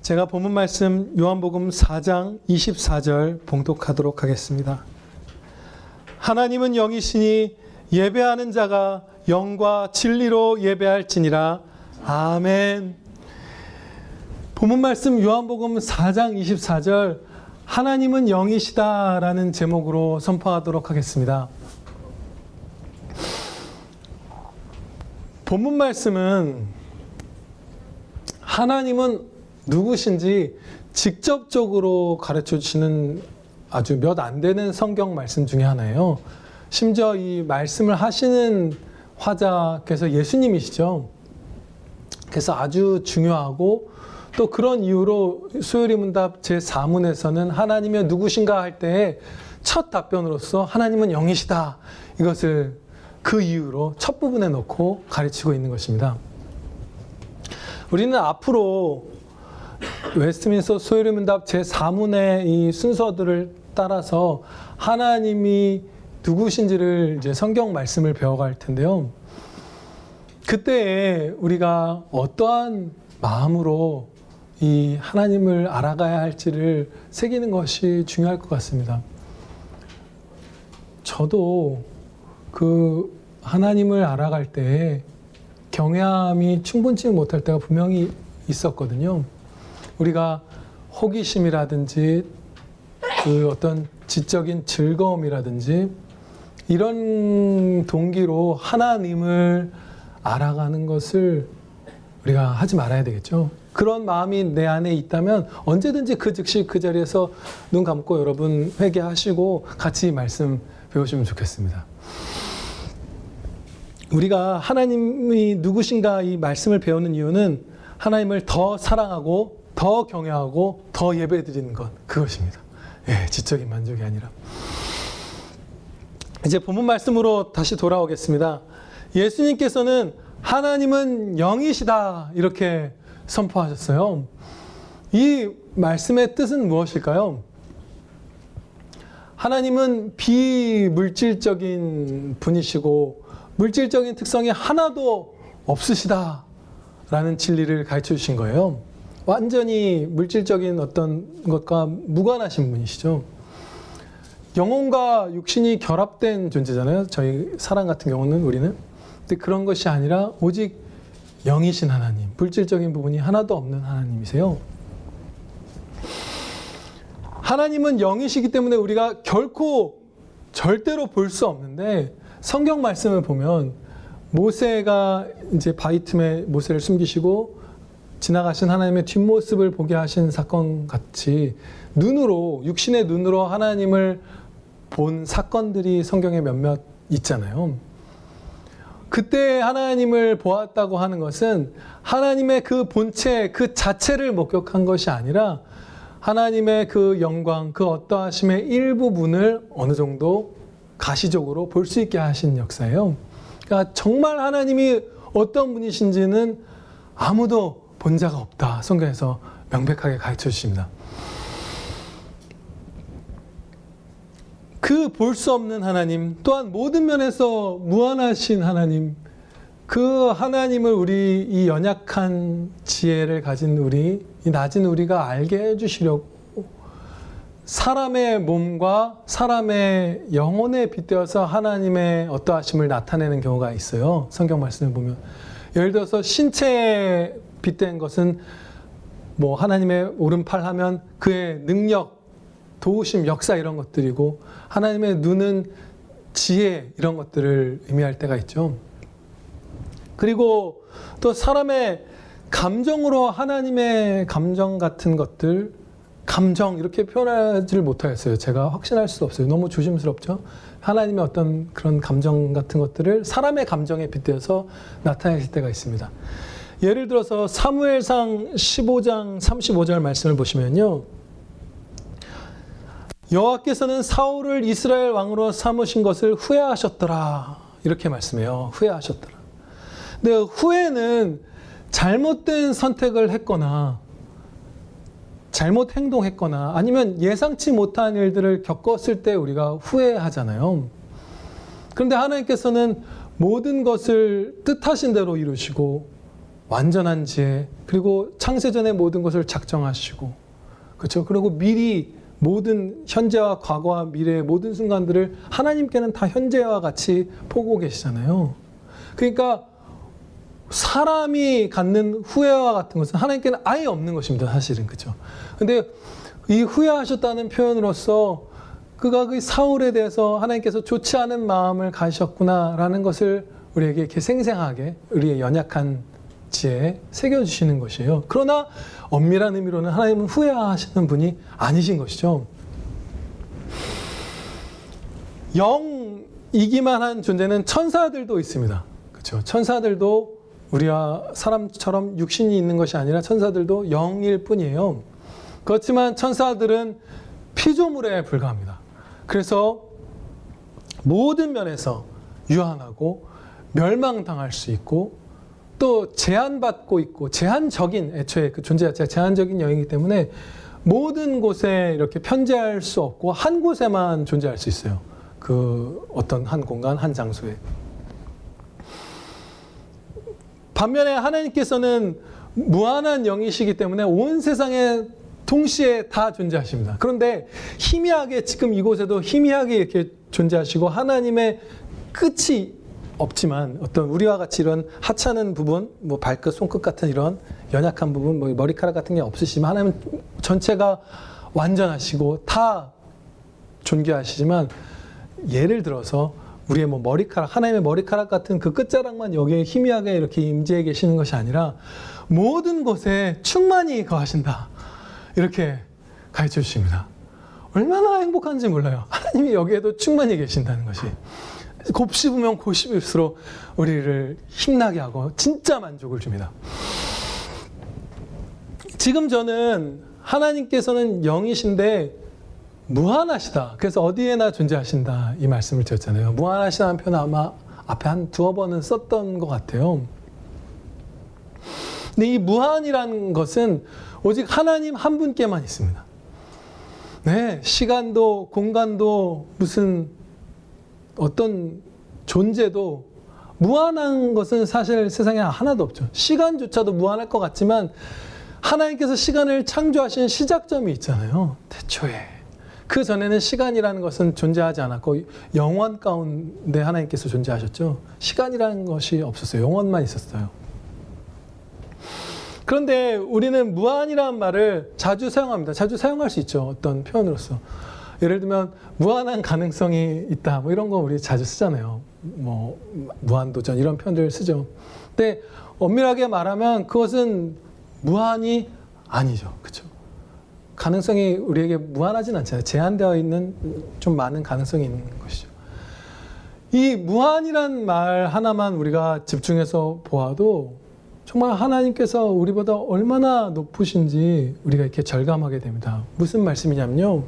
제가 본문 말씀 요한복음 4장 24절 봉독하도록 하겠습니다. 하나님은 영이시니 예배하는 자가 영과 진리로 예배할지니라. 아멘. 본문 말씀 요한복음 4장 24절 하나님은 영이시다 라는 제목으로 선포하도록 하겠습니다. 본문 말씀은 하나님은 누구신지 직접적으로 가르쳐 주시는 아주 몇 안 되는 성경 말씀 중에 하나예요. 심지어 이 말씀을 하시는 화자께서 예수님이시죠. 그래서 아주 중요하고 또 그런 이유로 수요일문답 제4문에서는 하나님이 누구신가 할 때에 첫 답변으로서 하나님은 영이시다. 이것을 그 이유로 첫 부분에 놓고 가르치고 있는 것입니다. 우리는 앞으로 웨스트민스터 수요일문답 제4문의 이 순서들을 따라서 하나님이 누구신지를 이제 성경 말씀을 배워갈 텐데요. 그때에 우리가 어떠한 마음으로 이 하나님을 알아가야 할지를 새기는 것이 중요할 것 같습니다. 저도 그 하나님을 알아갈 때 경외함이 충분치 못할 때가 분명히 있었거든요. 우리가 호기심이라든지 그 어떤 지적인 즐거움이라든지 이런 동기로 하나님을 알아가는 것을 우리가 하지 말아야 되겠죠. 그런 마음이 내 안에 있다면 언제든지 그 즉시 그 자리에서 눈 감고 여러분 회개하시고 같이 말씀 배우시면 좋겠습니다. 우리가 하나님이 누구신가 이 말씀을 배우는 이유는 하나님을 더 사랑하고 더 경외하고 더 예배드리는 것, 그것입니다. 예, 지적인 만족이 아니라. 이제 본문 말씀으로 다시 돌아오겠습니다. 예수님께서는 하나님은 영이시다 이렇게 선포하셨어요. 이 말씀의 뜻은 무엇일까요? 하나님은 비물질적인 분이시고 물질적인 특성이 하나도 없으시다 라는 진리를 가르쳐 주신 거예요. 완전히 물질적인 어떤 것과 무관하신 분이시죠. 영혼과 육신이 결합된 존재잖아요. 저희 사람 같은 경우는 우리는. 근데 그런 것이 아니라 오직 영이신 하나님, 물질적인 부분이 하나도 없는 하나님이세요. 하나님은 영이시기 때문에 우리가 결코 절대로 볼 수 없는데 성경 말씀을 보면 모세가 이제 바위 틈에 모세를 숨기시고 지나가신 하나님의 뒷모습을 보게 하신 사건 같이 눈으로, 육신의 눈으로 하나님을 본 사건들이 성경에 몇몇 있잖아요. 그때 하나님을 보았다고 하는 것은 하나님의 그 본체, 그 자체를 목격한 것이 아니라 하나님의 그 영광, 그 어떠하심의 일부분을 어느 정도 가시적으로 볼 수 있게 하신 역사예요. 그러니까 정말 하나님이 어떤 분이신지는 아무도 본 자가 없다. 성경에서 명백하게 가르쳐 주십니다. 그 볼 수 없는 하나님, 또한 모든 면에서 무한하신 하나님, 그 하나님을 우리 이 연약한 지혜를 가진 우리, 이 낮은 우리가 알게 해주시려고 사람의 몸과 사람의 영혼에 빗대어서 하나님의 어떠하심을 나타내는 경우가 있어요. 성경 말씀을 보면. 예를 들어서 신체에 빗댄 것은 뭐 하나님의 오른팔 하면 그의 능력, 도우심, 역사 이런 것들이고 하나님의 눈은 지혜 이런 것들을 의미할 때가 있죠. 그리고 또 사람의 감정으로 하나님의 감정 같은 것들, 감정 이렇게 표현하지를 못하겠어요. 제가 확신할 수 없어요. 너무 조심스럽죠. 하나님의 어떤 그런 감정 같은 것들을 사람의 감정에 빗대어서 나타내실 때가 있습니다. 예를 들어서 사무엘상 15장 35절 말씀을 보시면요. 여호와께서는 사울을 이스라엘 왕으로 삼으신 것을 후회하셨더라. 이렇게 말씀해요. 후회하셨더라. 근데 후회는 잘못된 선택을 했거나 잘못 행동했거나 아니면 예상치 못한 일들을 겪었을 때 우리가 후회하잖아요. 그런데 하나님께서는 모든 것을 뜻하신 대로 이루시고 완전한 지혜, 그리고 창세전에 모든 것을 작정하시고, 그렇죠? 그리고 미리 모든 현재와 과거와 미래의 모든 순간들을 하나님께는 다 현재와 같이 보고 계시잖아요. 그러니까 사람이 갖는 후회와 같은 것은 하나님께는 아예 없는 것입니다. 사실은. 그렇죠? 근데 이 후회하셨다는 표현으로서 그가 그 사울에 대해서 하나님께서 좋지 않은 마음을 가지셨구나라는 것을 우리에게 이렇게 생생하게 우리의 연약한 지혜에 새겨주시는 것이에요. 그러나 엄밀한 의미로는 하나님은 후회하시는 분이 아니신 것이죠. 영이기만 한 존재는 천사들도 있습니다. 그렇죠? 천사들도 우리와 사람처럼 육신이 있는 것이 아니라 천사들도 영일 뿐이에요. 그렇지만 천사들은 피조물에 불과합니다. 그래서 모든 면에서 유한하고 멸망당할 수 있고 또 제한받고 있고 제한적인, 애초에 그 존재 자체가 제한적인 영이기 때문에 모든 곳에 이렇게 편재할 수 없고 한 곳에만 존재할 수 있어요. 그 어떤 한 공간, 한 장소에. 반면에 하나님께서는 무한한 영이시기 때문에 온 세상에 동시에 다 존재하십니다. 그런데 희미하게 지금 이곳에도 희미하게 이렇게 존재하시고 하나님의 끝이 없지만 어떤 우리와 같이 이런 하찮은 부분, 뭐 발끝, 손끝 같은 이런 연약한 부분, 뭐 머리카락 같은 게 없으시지만 하나님은 전체가 완전하시고 다 존귀하시지만 예를 들어서 우리의 뭐 머리카락, 하나님의 머리카락 같은 그 끝자락만 여기에 희미하게 이렇게 임재해 계시는 것이 아니라 모든 곳에 충만히 거하신다. 이렇게 가르쳐 주십니다. 얼마나 행복한지 몰라요. 하나님이 여기에도 충만히 계신다는 것이. 곱씹으면 곱씹을수록 우리를 힘나게 하고 진짜 만족을 줍니다. 지금 저는 하나님께서는 영이신데 무한하시다. 그래서 어디에나 존재하신다. 이 말씀을 드렸잖아요. 무한하시다는 표현 아마 앞에 한 두어 번은 썼던 것 같아요. 근데 이 무한이라는 것은 오직 하나님 한 분께만 있습니다. 네, 시간도 공간도 무슨 어떤 존재도 무한한 것은 사실 세상에 하나도 없죠. 시간조차도 무한할 것 같지만 하나님께서 시간을 창조하신 시작점이 있잖아요. 태초에. 그 전에는 시간이라는 것은 존재하지 않았고 영원 가운데 하나님께서 존재하셨죠. 시간이라는 것이 없었어요. 영원만 있었어요. 그런데 우리는 무한이라는 말을 자주 사용합니다. 자주 사용할 수 있죠. 어떤 표현으로서. 예를 들면 무한한 가능성이 있다. 뭐 이런 거 우리 자주 쓰잖아요. 뭐 무한도전 이런 표현들을 쓰죠. 근데 엄밀하게 말하면 그것은 무한이 아니죠. 그렇죠? 가능성이 우리에게 무한하진 않잖아요. 제한되어 있는 좀 많은 가능성이 있는 것이죠. 이 무한이란 말 하나만 우리가 집중해서 보아도 정말 하나님께서 우리보다 얼마나 높으신지 우리가 이렇게 절감하게 됩니다. 무슨 말씀이냐면요.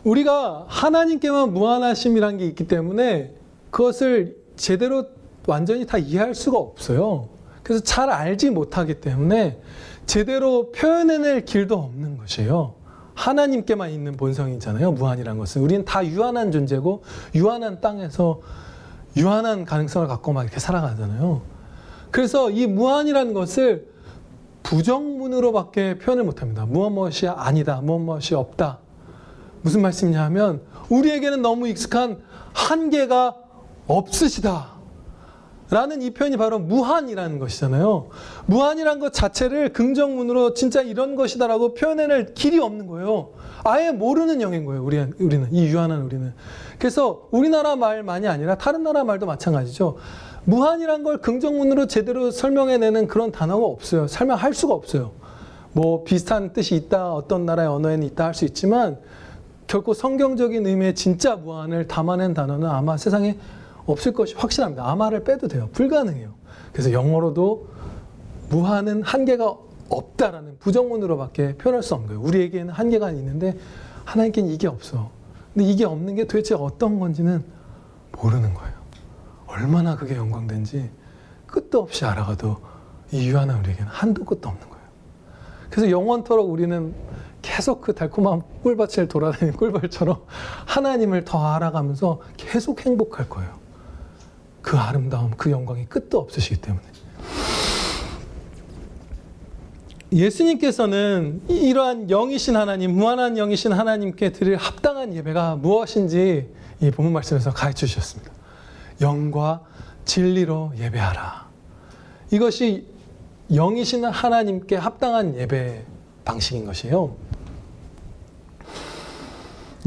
우리가 하나님께만 무한하심이란 게 있기 때문에 그것을 제대로 완전히 다 이해할 수가 없어요. 그래서 잘 알지 못하기 때문에 제대로 표현해낼 길도 없는 것이에요. 하나님께만 있는 본성이잖아요. 무한이란 것은. 우리는 다 유한한 존재고 유한한 땅에서 유한한 가능성을 갖고 막 이렇게 살아가잖아요. 그래서 이 무한이라는 것을 부정문으로밖에 표현을 못합니다. 무엇이 아니다, 무엇이 없다. 무슨 말씀이냐 하면 우리에게는 너무 익숙한 한계가 없으시다 라는 이 표현이 바로 무한이라는 것이잖아요. 무한이라는 것 자체를 긍정문으로 진짜 이런 것이다라고 표현해낼 길이 없는 거예요. 아예 모르는 영인 거예요. 우리는 이 유한한 우리는. 그래서 우리나라 말만이 아니라 다른 나라 말도 마찬가지죠. 무한이란 걸 긍정문으로 제대로 설명해내는 그런 단어가 없어요. 설명할 수가 없어요. 뭐 비슷한 뜻이 있다, 어떤 나라의 언어에는 있다 할 수 있지만 결코 성경적인 의미의 진짜 무한을 담아낸 단어는 아마 세상에 없을 것이 확실합니다. 아마를 빼도 돼요. 불가능해요. 그래서 영어로도 무한은 한계가 없다라는 부정문으로밖에 표현할 수 없는 거예요. 우리에게는 한계가 있는데 하나님께는 이게 없어. 근데 이게 없는 게 도대체 어떤 건지는 모르는 거예요. 얼마나 그게 영광된지 끝도 없이 알아가도 이 유한한 우리에게는 한도 끝도 없는 거예요. 그래서 영원토록 우리는 계속 그 달콤한 꿀밭을 돌아다니는 꿀벌처럼 하나님을 더 알아가면서 계속 행복할 거예요. 그 아름다움, 그 영광이 끝도 없으시기 때문에. 예수님께서는 이러한 영이신 하나님, 무한한 영이신 하나님께 드릴 합당한 예배가 무엇인지 이 본문 말씀에서 가르쳐 주셨습니다. 영과 진리로 예배하라. 이것이 영이신 하나님께 합당한 예배 방식인 것이에요.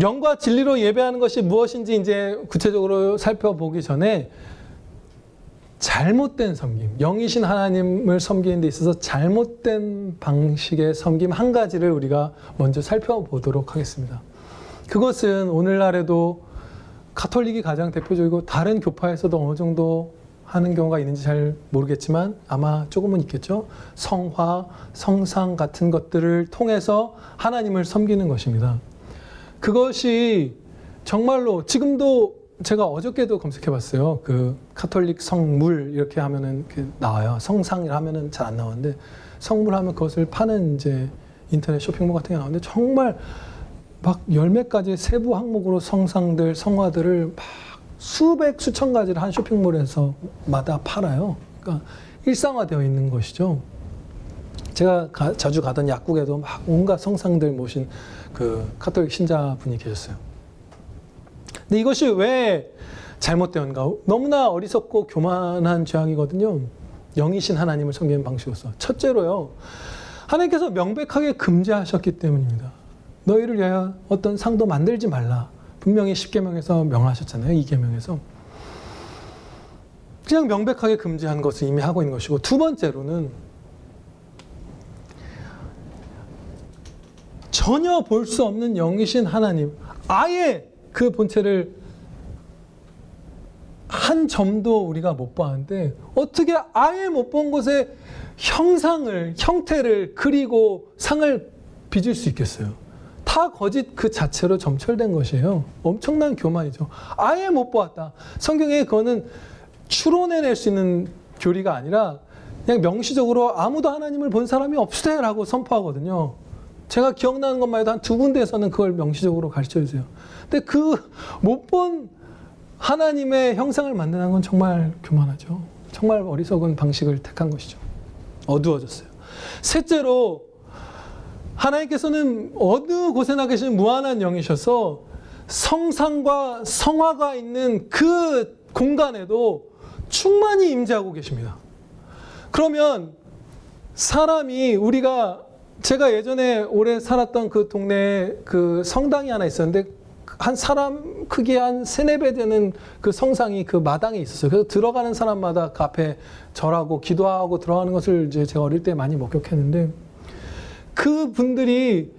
영과 진리로 예배하는 것이 무엇인지 이제 구체적으로 살펴보기 전에 잘못된 섬김, 영이신 하나님을 섬기는 데 있어서 잘못된 방식의 섬김 한 가지를 우리가 먼저 살펴보도록 하겠습니다. 그것은 오늘날에도 가톨릭이 가장 대표적이고 다른 교파에서도 어느 정도 하는 경우가 있는지 잘 모르겠지만 아마 조금은 있겠죠. 성화, 성상 같은 것들을 통해서 하나님을 섬기는 것입니다. 그것이 정말로 지금도 제가 어저께도 검색해봤어요. 그 가톨릭 성물 이렇게 하면은 나와요. 성상이라 하면은 잘 안 나오는데 성물 하면 그것을 파는 이제 인터넷 쇼핑몰 같은 게 나오는데 정말 막 열몇 가지 세부 항목으로 성상들, 성화들을 막 수백, 수천 가지를 한 쇼핑몰에서 마다 팔아요. 그러니까 일상화되어 있는 것이죠. 제가 자주 가던 약국에도 막 온갖 성상들 모신 그 가톨릭 신자분이 계셨어요. 근데 이것이 왜 잘못되었는가? 너무나 어리석고 교만한 죄악이거든요. 영이신 하나님을 섬기는 방식으로서. 첫째로요. 하나님께서 명백하게 금지하셨기 때문입니다. 너희를 위하여 어떤 상도 만들지 말라. 분명히 10계명에서 명하셨잖아요. 2계명에서. 그냥 명백하게 금지한 것을 이미 하고 있는 것이고, 두 번째로는 전혀 볼 수 없는 영이신 하나님, 아예 그 본체를 한 점도 우리가 못 봤는데 어떻게 아예 못 본 곳에 형상을, 형태를 그리고 상을 빚을 수 있겠어요? 다 거짓 그 자체로 점철된 것이에요. 엄청난 교만이죠. 아예 못 보았다. 성경에 그거는 추론해낼 수 있는 교리가 아니라 그냥 명시적으로 아무도 하나님을 본 사람이 없으되 라고 선포하거든요. 제가 기억나는 것만 해도 한 두 군데에서는 그걸 명시적으로 가르쳐 주세요. 근데 그 못 본 하나님의 형상을 만드는 건 정말 교만하죠. 정말 어리석은 방식을 택한 것이죠. 어두워졌어요. 셋째로 하나님께서는 어느 곳에나 계신 무한한 영이셔서 성상과 성화가 있는 그 공간에도 충만히 임재하고 계십니다. 그러면 사람이 제가 예전에 오래 살았던 그 동네에 그 성당이 하나 있었는데 한 사람 크기 한 3-4배 되는 그 성상이 그 마당에 있었어요. 그래서 들어가는 사람마다 그 앞에 절하고 기도하고 들어가는 것을 이제 제가 어릴 때 많이 목격했는데 그 분들이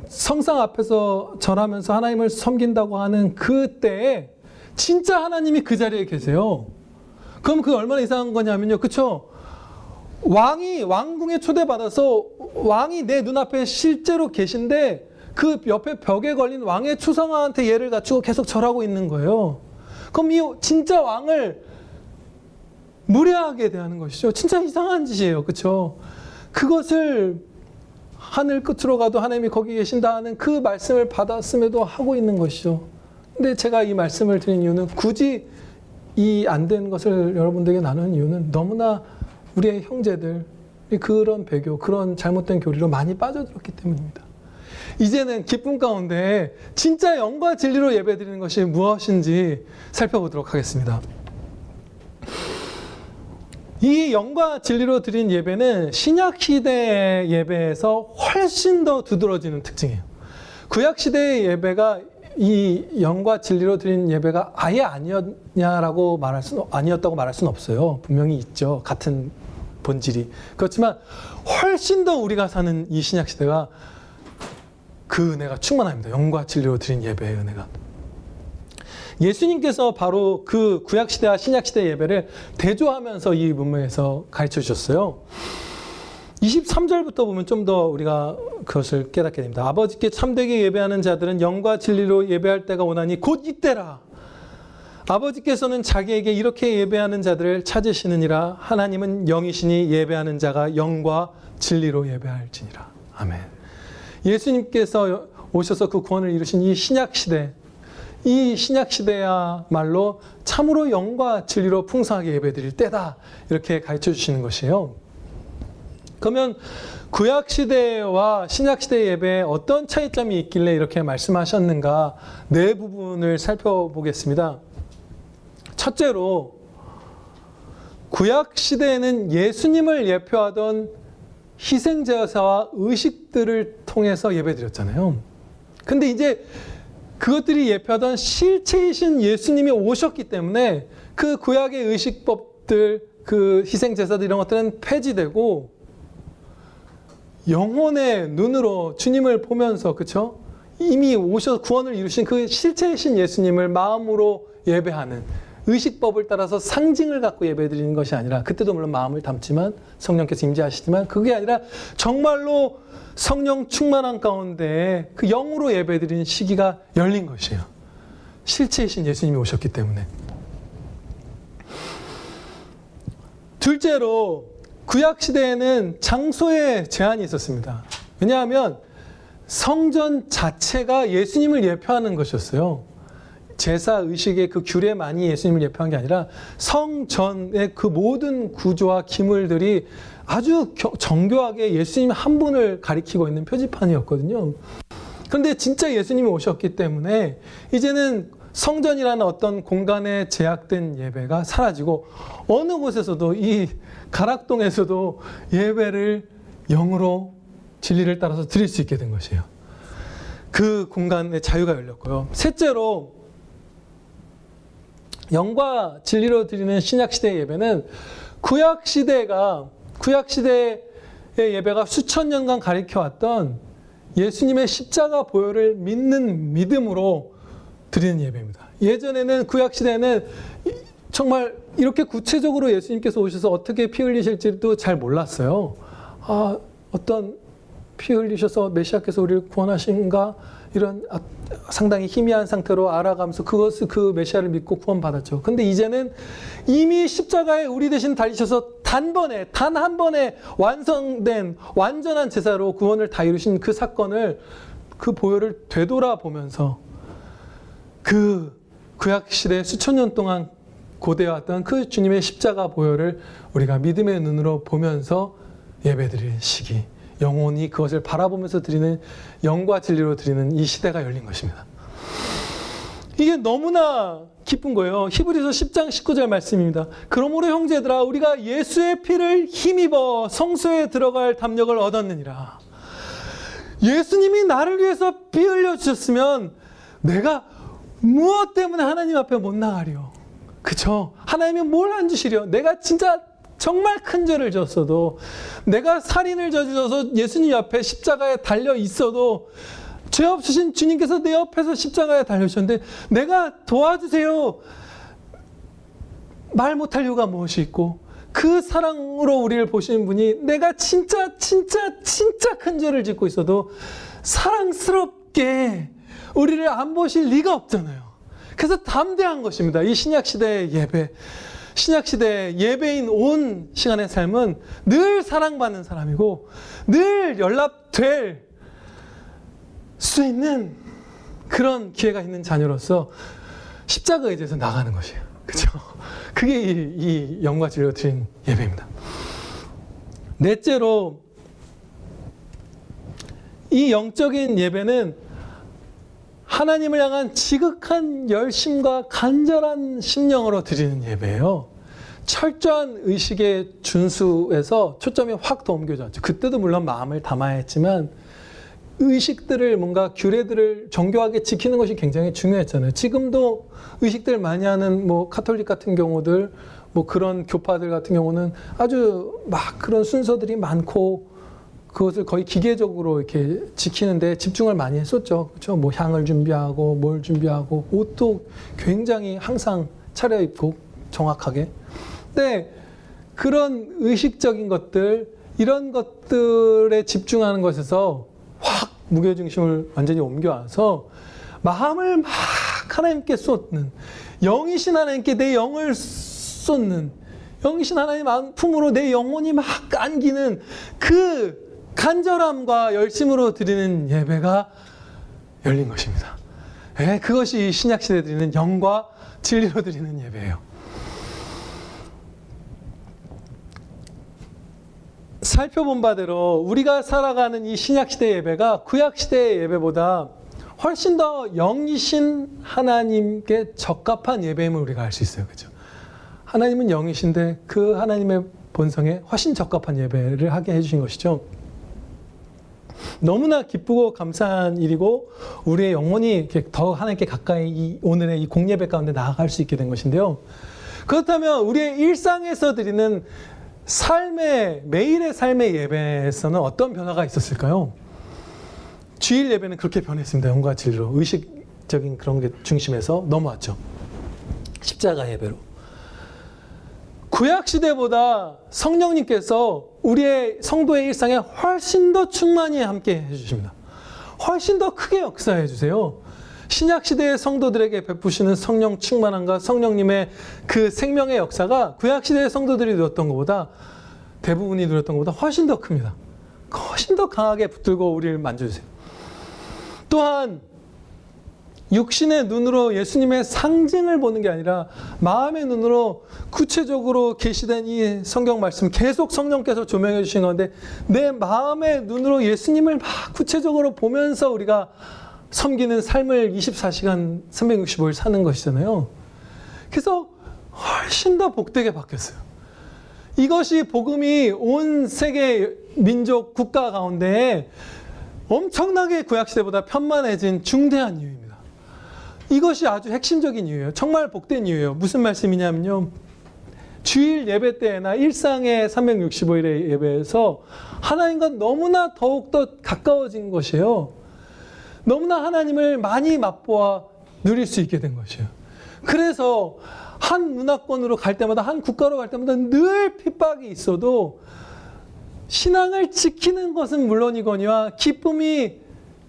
성상 앞에서 절하면서 하나님을 섬긴다고 하는 그때에 진짜 하나님이 그 자리에 계세요. 그럼 그게 얼마나 이상한 거냐면요. 그쵸? 왕궁에 초대받아서 왕이 내 눈앞에 실제로 계신데 그 옆에 벽에 걸린 왕의 추상화한테 예를 갖추고 계속 절하고 있는 거예요. 그럼 이 진짜 왕을 무례하게 대하는 것이죠. 진짜 이상한 짓이에요. 그렇죠? 그것을 하늘 끝으로 가도 하나님이 거기 계신다 하는 그 말씀을 받았음에도 하고 있는 것이죠. 근데 제가 이 말씀을 드린 이유는 굳이 이 안 된 것을 여러분들에게 나누는 이유는 너무나 우리의 형제들이 그런 배교, 그런 잘못된 교리로 많이 빠져들었기 때문입니다. 이제는 기쁨 가운데 진짜 영과 진리로 예배드리는 것이 무엇인지 살펴보도록 하겠습니다. 이 영과 진리로 드린 예배는 신약시대의 예배에서 훨씬 더 두드러지는 특징이에요. 구약시대의 예배가 이 영과 진리로 드린 예배가 아예 아니었다고 말할 수는 없어요. 분명히 있죠. 같은 본질이. 그렇지만 훨씬 더 우리가 사는 이 신약시대가 그 은혜가 충만합니다. 영과 진리로 드린 예배의 은혜가. 예수님께서 바로 그 구약시대와 신약시대 예배를 대조하면서 이 문맥에서 가르쳐 주셨어요. 23절부터 보면 좀 더 우리가 그것을 깨닫게 됩니다. 아버지께 참되게 예배하는 자들은 영과 진리로 예배할 때가 오나니 곧 이때라. 아버지께서는 자기에게 이렇게 예배하는 자들을 찾으시느니라. 하나님은 영이시니 예배하는 자가 영과 진리로 예배할지니라. 아멘. 예수님께서 오셔서 그 구원을 이루신 이 신약시대, 이 신약시대야말로 참으로 영과 진리로 풍성하게 예배드릴 때다. 이렇게 가르쳐 주시는 것이에요. 그러면 구약시대와 신약시대 예배에 어떤 차이점이 있길래 이렇게 말씀하셨는가 네 부분을 살펴보겠습니다. 첫째로 구약시대에는 예수님을 예표하던 희생제사와 의식들을 통해서 예배드렸잖아요. 근데 이제 그것들이 예표하던 실체이신 예수님이 오셨기 때문에 그 구약의 의식법들, 그 희생제사들 이런 것들은 폐지되고 영혼의 눈으로 주님을 보면서, 그렇죠? 이미 오셔서 구원을 이루신 그 실체이신 예수님을 마음으로 예배하는 의식법을 따라서 상징을 갖고 예배드리는 것이 아니라, 그때도 물론 마음을 담지만 성령께서 임재하시지만 그게 아니라 정말로 성령 충만한 가운데 그 영으로 예배드리는 시기가 열린 것이에요. 실체이신 예수님이 오셨기 때문에. 둘째로 구약시대에는 장소에 제한이 있었습니다. 왜냐하면 성전 자체가 예수님을 예표하는 것이었어요. 제사 의식의 그 규례만이 예수님을 예표한 게 아니라 성전의 그 모든 구조와 기물들이 아주 정교하게 예수님 한 분을 가리키고 있는 표지판이었거든요. 그런데 진짜 예수님이 오셨기 때문에 이제는 성전이라는 어떤 공간에 제약된 예배가 사라지고 어느 곳에서도, 이 가락동에서도 예배를 영으로 진리를 따라서 드릴 수 있게 된 것이에요. 그 공간에 자유가 열렸고요. 셋째로 영과 진리로 드리는 신약시대의 예배는 구약시대의 예배가 수천 년간 가리켜왔던 예수님의 십자가 보혈을 믿는 믿음으로 드리는 예배입니다. 예전에는 구약시대에는 정말 이렇게 구체적으로 예수님께서 오셔서 어떻게 피 흘리실지도 잘 몰랐어요. 어떤 피 흘리셔서 메시아께서 우리를 구원하신가? 이런 상당히 희미한 상태로 알아가면서 그 메시아를 믿고 구원받았죠. 근데 이제는 이미 십자가에 우리 대신 달리셔서 단 한 번에 완성된 완전한 제사로 구원을 다 이루신 그 사건을, 그 보혈을 되돌아보면서 그 구약시대 수천 년 동안 고대해왔던 그 주님의 십자가 보혈을 우리가 믿음의 눈으로 보면서 예배드리는 시기, 영혼이 그것을 바라보면서 드리는, 영과 진리로 드리는 이 시대가 열린 것입니다. 이게 너무나 기쁜 거예요. 히브리서 10장 19절 말씀입니다. 그러므로 형제들아, 우리가 예수의 피를 힘입어 성소에 들어갈 담력을 얻었느니라. 예수님이 나를 위해서 피 흘려주셨으면 내가 무엇 때문에 하나님 앞에 못 나가리요? 그쵸? 하나님이 뭘 안 주시려? 내가 진짜 정말 큰 죄를 졌어도, 내가 살인을 저질러서 예수님 앞에 십자가에 달려 있어도 죄 없으신 주님께서 내 옆에서 십자가에 달려주셨는데 내가 도와주세요 말 못할 이유가 무엇이 있고, 그 사랑으로 우리를 보시는 분이 내가 진짜 큰 죄를 짓고 있어도 사랑스럽게 우리를 안 보실 리가 없잖아요. 그래서 담대한 것입니다. 이 신약시대의 예배, 신약시대 예배인 온 시간의 삶은 늘 사랑받는 사람이고 늘 연락될 수 있는 그런 기회가 있는 자녀로서 십자가에 대해서 나가는 것이에요. 그렇죠? 그게 이 영과 진리로 드린 예배입니다. 넷째로, 이 영적인 예배는 하나님을 향한 지극한 열심과 간절한 심령으로 드리는 예배예요. 철저한 의식의 준수에서 초점이 확 더 옮겨졌죠. 그때도 물론 마음을 담아야 했지만 의식들을, 뭔가 규례들을 정교하게 지키는 것이 굉장히 중요했잖아요. 지금도 의식들 많이 하는 카톨릭 같은 경우들, 그런 교파들 같은 경우는 아주 막 그런 순서들이 많고 그것을 거의 기계적으로 이렇게 지키는데 집중을 많이 했었죠. 그렇죠? 향을 준비하고 뭘 준비하고 옷도 굉장히 항상 차려입고 정확하게. 근데 그런 의식적인 것들, 이런 것들에 집중하는 것에서 확 무게중심을 완전히 옮겨와서 마음을 막 하나님께 쏟는, 영이신 하나님께 내 영을 쏟는, 영이신 하나님 품으로 내 영혼이 막 안기는 그 간절함과 열심으로 드리는 예배가 열린 것입니다. 그것이 신약시대에 드리는 영과 진리로 드리는 예배예요. 살펴본 바대로 우리가 살아가는 이 신약시대 예배가 구약시대의 예배보다 훨씬 더 영이신 하나님께 적합한 예배임을 우리가 알 수 있어요. 그죠? 하나님은 영이신데 그 하나님의 본성에 훨씬 적합한 예배를 하게 해주신 것이죠. 너무나 기쁘고 감사한 일이고 우리의 영혼이 이렇게 더 하나님께 가까이 오늘의 이 공예배 가운데 나아갈 수 있게 된 것인데요. 그렇다면 우리의 일상에서 드리는 매일의 삶의 예배에서는 어떤 변화가 있었을까요? 주일 예배는 그렇게 변했습니다. 영과 진리로. 의식적인 그런 게 중심에서 넘어왔죠. 십자가 예배로. 구약시대보다 성령님께서 우리의 성도의 일상에 훨씬 더 충만히 함께 해주십니다. 훨씬 더 크게 역사해 주세요. 신약시대의 성도들에게 베푸시는 성령 충만함과 성령님의 그 생명의 역사가 구약시대의 성도들이 누렸던 것보다 대부분이 누렸던 것보다 훨씬 더 큽니다. 훨씬 더 강하게 붙들고 우리를 만져주세요. 또한 육신의 눈으로 예수님의 상징을 보는 게 아니라 마음의 눈으로 구체적으로 계시된 이 성경 말씀 계속 성령께서 조명해 주신 건데 내 마음의 눈으로 예수님을 막 구체적으로 보면서 우리가 섬기는 삶을 24시간 365일 사는 것이잖아요. 그래서 훨씬 더 복되게 바뀌었어요. 이것이 복음이 온 세계 민족 국가 가운데 엄청나게 구약시대보다 편만해진 중대한 이유입니다. 이것이 아주 핵심적인 이유예요. 정말 복된 이유예요. 무슨 말씀이냐면요. 주일 예배 때나 일상의 365일의 예배에서 하나님과 너무나 더욱더 가까워진 것이에요. 너무나 하나님을 많이 맛보아 누릴 수 있게 된 것이에요. 그래서 한 문화권으로 갈 때마다 한 국가로 갈 때마다 늘 핍박이 있어도 신앙을 지키는 것은 물론이거니와 기쁨이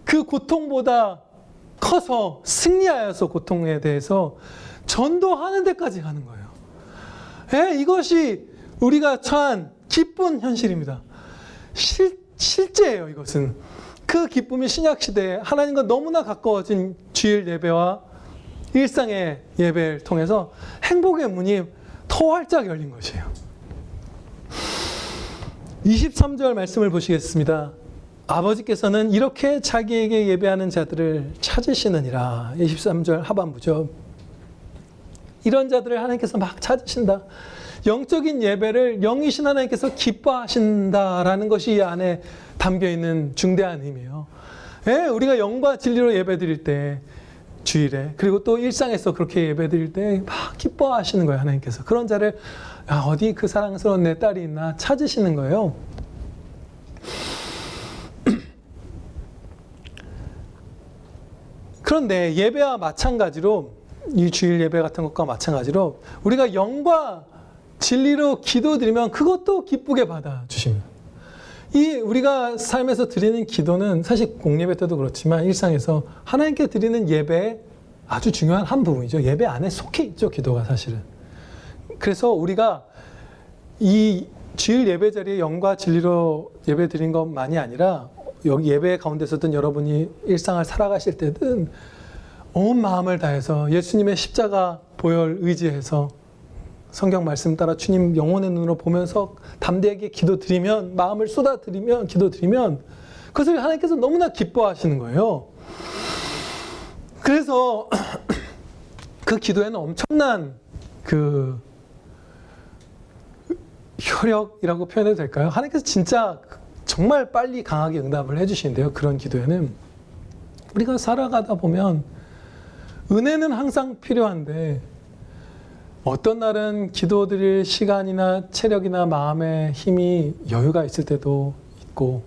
그 고통보다 커서 승리하여서 고통에 대해서 전도하는 데까지 가는 거예요. 이것이 우리가 처한 기쁜 현실입니다. 실제예요. 이것은. 그 기쁨이 신약시대에 하나님과 너무나 가까워진 주일 예배와 일상의 예배를 통해서 행복의 문이 더 활짝 열린 것이에요. 23절 말씀을 보시겠습니다. 아버지께서는 이렇게 자기에게 예배하는 자들을 찾으시느니라. 23절 하반부죠. 이런 자들을 하나님께서 막 찾으신다. 영적인 예배를 영이신 하나님께서 기뻐하신다라는 것이 이 안에 담겨있는 중대한 의미예요. 우리가 영과 진리로 예배드릴 때 주일에 그리고 또 일상에서 그렇게 예배드릴 때 막 기뻐하시는 거예요. 하나님께서. 그런 자를 어디 그 사랑스러운 내 딸이 있나 찾으시는 거예요. 그런데 예배와 마찬가지로 이 주일 예배 같은 것과 마찬가지로 우리가 영과 진리로 기도드리면 그것도 기쁘게 받아주십니다. 이 우리가 삶에서 드리는 기도는 사실 공예배 때도 그렇지만 일상에서 하나님께 드리는 예배의 아주 중요한 한 부분이죠. 예배 안에 속해 있죠. 기도가 사실은. 그래서 우리가 이 주일 예배 자리에 영과 진리로 예배 드린 것만이 아니라 여기 예배 가운데서든 여러분이 일상을 살아가실 때든 온 마음을 다해서 예수님의 십자가 보혈 의지해서 성경 말씀 따라 주님 영혼의 눈으로 보면서 담대하게 기도드리면 마음을 쏟아드리면 기도드리면 그것을 하나님께서 너무나 기뻐하시는 거예요. 그래서 그 기도에는 엄청난 그 효력이라고 표현해도 될까요? 하나님께서 진짜 정말 빨리 강하게 응답을 해주시는데요. 그런 기도에는 우리가 살아가다 보면 은혜는 항상 필요한데 어떤 날은 기도드릴 시간이나 체력이나 마음의 힘이 여유가 있을 때도 있고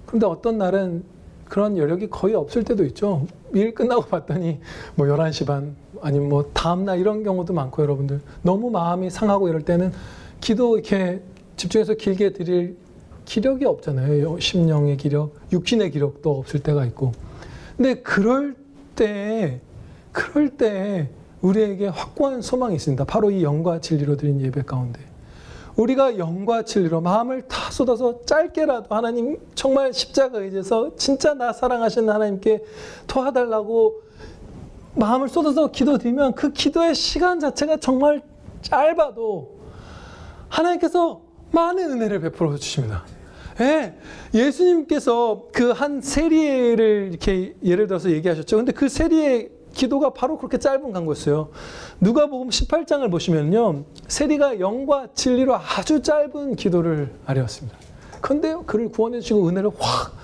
그런데 어떤 날은 그런 여력이 거의 없을 때도 있죠. 일 끝나고 봤더니 뭐 11시 반 아니면 뭐 다음날 이런 경우도 많고 여러분들 너무 마음이 상하고 이럴 때는 기도 이렇게 집중해서 길게 드릴 기력이 없잖아요. 심령의 기력, 육신의 기력도 없을 때가 있고 근데 그럴 때 우리에게 확고한 소망이 있습니다. 바로 이 영과 진리로 드린 예배 가운데 우리가 영과 진리로 마음을 다 쏟아서 짧게라도 하나님 정말 십자가 의지해서 진짜 나 사랑하시는 하나님께 도와달라고 마음을 쏟아서 기도드리면 그 기도의 시간 자체가 정말 짧아도 하나님께서 많은 은혜를 베풀어 주십니다. 예, 예수님께서 그 한 세리를 이렇게 예를 들어서 얘기하셨죠. 근데 그 세리의 기도가 바로 그렇게 짧은 광고였어요. 누가복음 18장을 보시면요, 세리가 영과 진리로 아주 짧은 기도를 아뢰었습니다. 그런데 그를 구원해 주시고 은혜를 확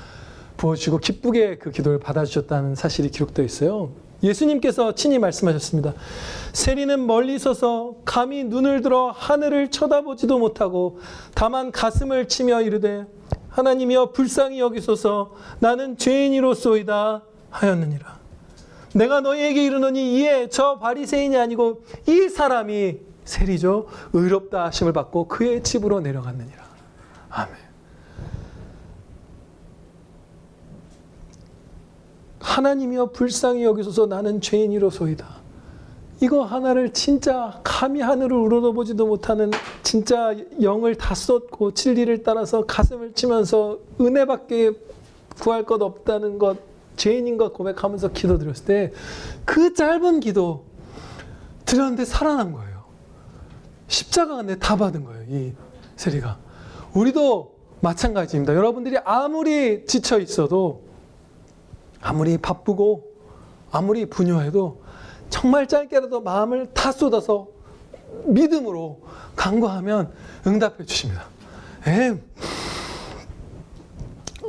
부어주시고 기쁘게 그 기도를 받아주셨다는 사실이 기록되어 있어요. 예수님께서 친히 말씀하셨습니다. 세리는 멀리 서서 감히 눈을 들어 하늘을 쳐다보지도 못하고 다만 가슴을 치며 이르되 하나님이여 불쌍히 여기소서 나는 죄인이로소이다 하였느니라. 내가 너희에게 이르노니 이에 저 바리새인이 아니고 이 사람이 세리죠. 의롭다 하심을 받고 그의 집으로 내려갔느니라. 아멘. 하나님이여 불쌍히 여기소서 나는 죄인이로소이다. 이거 하나를 진짜 감히 하늘을 우러러보지도 못하는 진짜 영을 다 쏟고 진리를 따라서 가슴을 치면서 은혜밖에 구할 것 없다는 것, 죄인인 것 고백하면서 기도드렸을 때 그 짧은 기도 드렸는데 살아난 거예요. 십자가가 내 다 받은 거예요. 이 세리가. 우리도 마찬가지입니다. 여러분들이 아무리 지쳐 있어도, 아무리 바쁘고 아무리 분요해도 정말 짧게라도 마음을 다 쏟아서 믿음으로 간구하면 응답해 주십니다.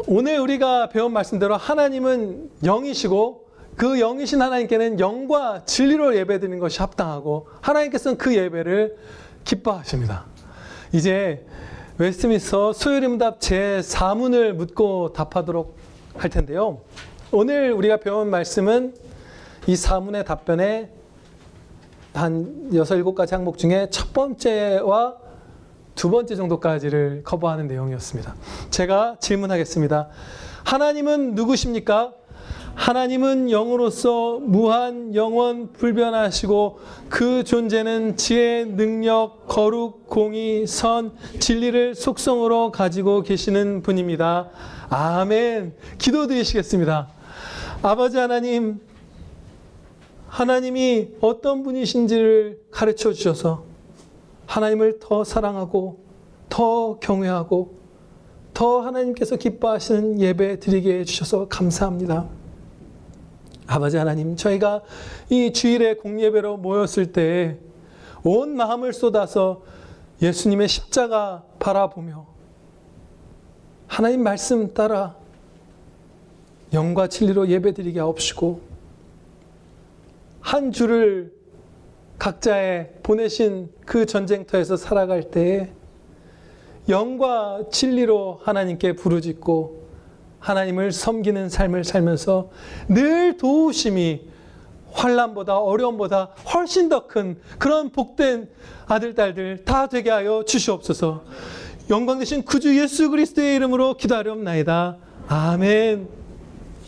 오늘 우리가 배운 말씀대로 하나님은 영이시고 그 영이신 하나님께는 영과 진리로 예배드리는 것이 합당하고 하나님께서는 그 예배를 기뻐하십니다. 이제 웨스트민스터 수요일응답 제4문을 묻고 답하도록 할 텐데요. 오늘 우리가 배운 말씀은 이 4문의 답변에 한 6, 7가지 항목 중에 첫 번째와 두 번째 정도까지를 커버하는 내용이었습니다. 제가 질문하겠습니다. 하나님은 누구십니까? 하나님은 영으로서 무한, 영원, 불변하시고 그 존재는 지혜, 능력, 거룩, 공의, 선, 진리를 속성으로 가지고 계시는 분입니다. 아멘. 기도드리시겠습니다. 아버지 하나님, 하나님이 어떤 분이신지를 가르쳐 주셔서 하나님을 더 사랑하고 더 경외하고 더 하나님께서 기뻐하시는 예배 드리게 해주셔서 감사합니다. 아버지 하나님, 저희가 이 주일에 공예배로 모였을 때 온 마음을 쏟아서 예수님의 십자가 바라보며 하나님 말씀 따라 영과 진리로 예배 드리게 하옵시고 한 주를 각자의 보내신 그 전쟁터에서 살아갈 때에 영과 진리로 하나님께 부르짖고 하나님을 섬기는 삶을 살면서 늘 도우심이 환난보다 어려움보다 훨씬 더 큰 그런 복된 아들, 딸들 다 되게 하여 주시옵소서. 영광 되신 구주 예수 그리스도의 이름으로 기도하렵나이다. 아멘.